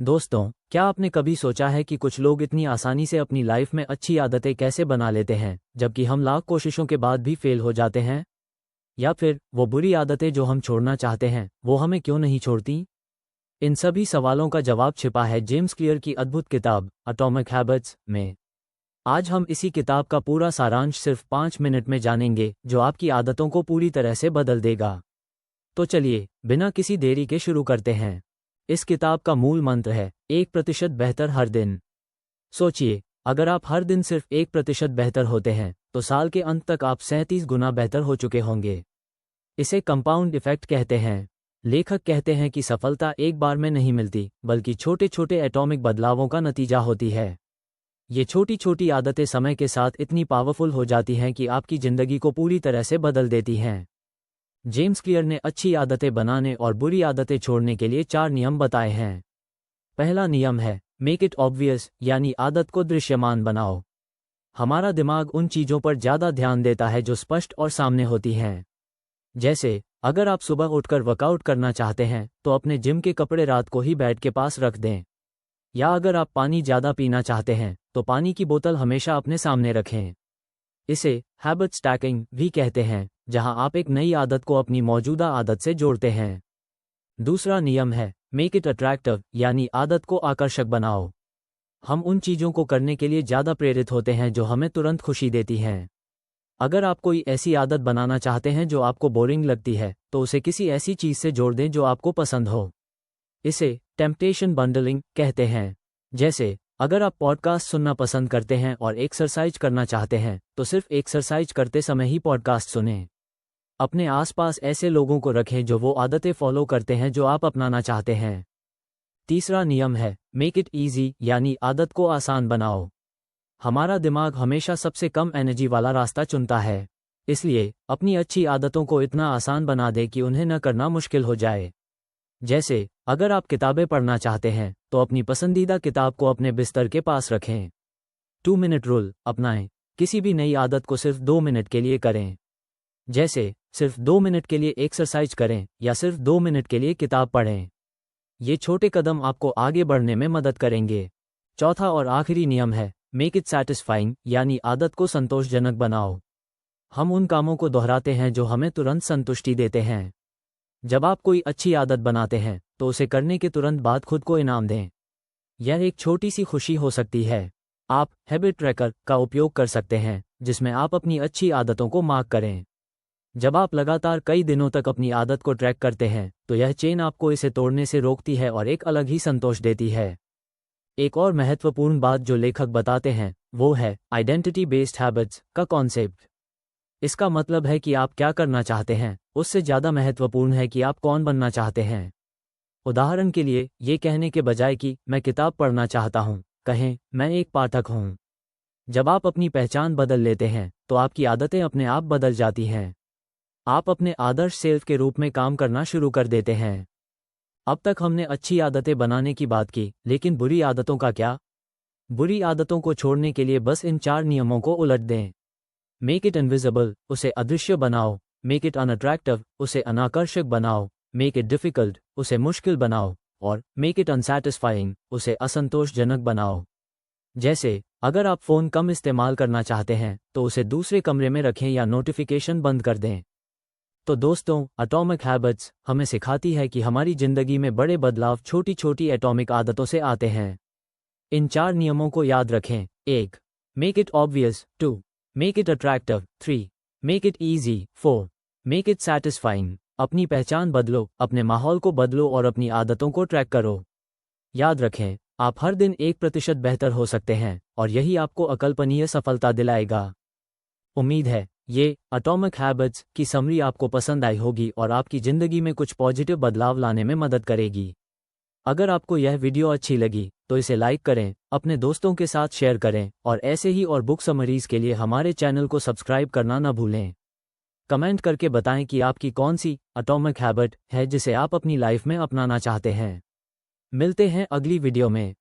दोस्तों, क्या आपने कभी सोचा है कि कुछ लोग इतनी आसानी से अपनी लाइफ में अच्छी आदतें कैसे बना लेते हैं, जबकि हम लाख कोशिशों के बाद भी फेल हो जाते हैं? या फिर वो बुरी आदतें जो हम छोड़ना चाहते हैं, वो हमें क्यों नहीं छोड़ती? इन सभी सवालों का जवाब छिपा है जेम्स क्लियर की अद्भुत किताब एटॉमिक हैबिट्स में। आज हम इसी किताब का पूरा सारांश सिर्फ 5 मिनट में जानेंगे, जो आपकी आदतों को पूरी तरह से बदल देगा। तो चलिए, बिना किसी देरी के शुरू करते हैं। इस किताब का मूल मंत्र है 1% बेहतर हर दिन। सोचिए, अगर आप हर दिन सिर्फ 1% बेहतर होते हैं, तो साल के अंत तक आप 37 गुना बेहतर हो चुके होंगे। इसे कंपाउंड इफेक्ट कहते हैं। लेखक कहते हैं कि सफलता एक बार में नहीं मिलती, बल्कि छोटे छोटे एटॉमिक बदलावों का नतीजा होती है। ये छोटी छोटी आदतें समय के साथ इतनी पावरफुल हो जाती हैं कि आपकी जिंदगी को पूरी तरह से बदल देती हैं। जेम्स क्लियर ने अच्छी आदतें बनाने और बुरी आदतें छोड़ने के लिए 4 नियम बताए हैं। पहला नियम है मेक इट ऑब्वियस, यानी आदत को दृश्यमान बनाओ। हमारा दिमाग उन चीज़ों पर ज़्यादा ध्यान देता है जो स्पष्ट और सामने होती हैं। जैसे, अगर आप सुबह उठकर वर्कआउट करना चाहते हैं, तो अपने जिम के कपड़े रात को ही बेड के पास रख दें। या अगर आप पानी ज़्यादा पीना चाहते हैं, तो पानी की बोतल हमेशा अपने सामने रखें। इसे हैबिट स्टैकिंग भी कहते हैं, जहां आप एक नई आदत को अपनी मौजूदा आदत से जोड़ते हैं। दूसरा नियम है मेक इट अट्रैक्टिव, यानी आदत को आकर्षक बनाओ। हम उन चीज़ों को करने के लिए ज़्यादा प्रेरित होते हैं जो हमें तुरंत खुशी देती हैं। अगर आप कोई ऐसी आदत बनाना चाहते हैं जो आपको बोरिंग लगती है, तो उसे किसी ऐसी चीज़ से जोड़ दें जो आपको पसंद हो। इसे टेम्पटेशन बंडलिंग कहते हैं। जैसे, अगर आप पॉडकास्ट सुनना पसंद करते हैं और एक्सरसाइज करना चाहते हैं, तो सिर्फ एक्सरसाइज करते समय ही पॉडकास्ट सुनें। अपने आसपास ऐसे लोगों को रखें जो वो आदतें फॉलो करते हैं जो आप अपनाना चाहते हैं। तीसरा नियम है मेक इट ईजी, यानी आदत को आसान बनाओ। हमारा दिमाग हमेशा सबसे कम एनर्जी वाला रास्ता चुनता है। इसलिए अपनी अच्छी आदतों को इतना आसान बना दें कि उन्हें न करना मुश्किल हो जाए। जैसे, अगर आप किताबें पढ़ना चाहते हैं, तो अपनी पसंदीदा किताब को अपने बिस्तर के पास रखें। 2 मिनट रूल अपनाएं। किसी भी नई आदत को सिर्फ 2 मिनट के लिए करें। जैसे, सिर्फ 2 मिनट के लिए एक्सरसाइज करें या सिर्फ 2 मिनट के लिए किताब पढ़ें। ये छोटे कदम आपको आगे बढ़ने में मदद करेंगे। चौथा और आखिरी नियम है मेक इट सैटिस्फाइंग, यानी आदत को संतोषजनक बनाओ। हम उन कामों को दोहराते हैं जो हमें तुरंत संतुष्टि देते हैं। जब आप कोई अच्छी आदत बनाते हैं, तो उसे करने के तुरंत बाद खुद को इनाम दें। यह एक छोटी सी खुशी हो सकती है। आप हैबिट ट्रैकर का उपयोग कर सकते हैं, जिसमें आप अपनी अच्छी आदतों को मार्क करें। जब आप लगातार कई दिनों तक अपनी आदत को ट्रैक करते हैं, तो यह चेन आपको इसे तोड़ने से रोकती है और एक अलग ही संतोष देती है। एक और महत्वपूर्ण बात जो लेखक बताते हैं, वो है आइडेंटिटी बेस्ड हैबिट्स का कॉन्सेप्ट। इसका मतलब है कि आप क्या करना चाहते हैं, उससे ज़्यादा महत्वपूर्ण है कि आप कौन बनना चाहते हैं। उदाहरण के लिए, ये कहने के बजाय कि मैं किताब पढ़ना चाहता हूँ, कहें मैं एक पाठक हूँ। जब आप अपनी पहचान बदल लेते हैं, तो आपकी आदतें अपने आप बदल जाती हैं। आप अपने आदर्श सेल्फ के रूप में काम करना शुरू कर देते हैं। अब तक हमने अच्छी आदतें बनाने की बात की, लेकिन बुरी आदतों का क्या? बुरी आदतों को छोड़ने के लिए बस इन 4 नियमों को उलट दें। मेक इट इनविजिबल, उसे अदृश्य बनाओ। मेक इट अनअट्रैक्टिव, उसे अनाकर्षक बनाओ। मेक इट डिफिकल्ट, उसे मुश्किल बनाओ। और मेक इट अनसैटिस्फाइंग, उसे असंतोषजनक बनाओ। जैसे, अगर आप फ़ोन कम इस्तेमाल करना चाहते हैं, तो उसे दूसरे कमरे में रखें या नोटिफिकेशन बंद कर दें। तो दोस्तों, एटॉमिक हैबिट्स हमें सिखाती है कि हमारी ज़िंदगी में बड़े बदलाव छोटी छोटी एटॉमिक आदतों से आते हैं। इन 4 नियमों को याद रखें। 1. Make it obvious. 2. Make it attractive. 3. Make it easy. 4. Make it satisfying. अपनी पहचान बदलो, अपने माहौल को बदलो और अपनी आदतों को ट्रैक करो। याद रखें, आप हर दिन 1% बेहतर हो सकते हैं, और यही आपको अकल्पनीय सफलता दिलाएगा। उम्मीद है ये एटॉमिक हैबिट्स की समरी आपको पसंद आई होगी और आपकी ज़िंदगी में कुछ पॉजिटिव बदलाव लाने में मदद करेगी। अगर आपको यह वीडियो अच्छी लगी, तो इसे लाइक करें, अपने दोस्तों के साथ शेयर करें, और ऐसे ही और बुक समरीज के लिए हमारे चैनल को सब्सक्राइब करना न भूलें। कमेंट करके बताएं कि आपकी कौन सी एटॉमिक हैबिट है जिसे आप अपनी लाइफ में अपनाना चाहते हैं। मिलते हैं अगली वीडियो में।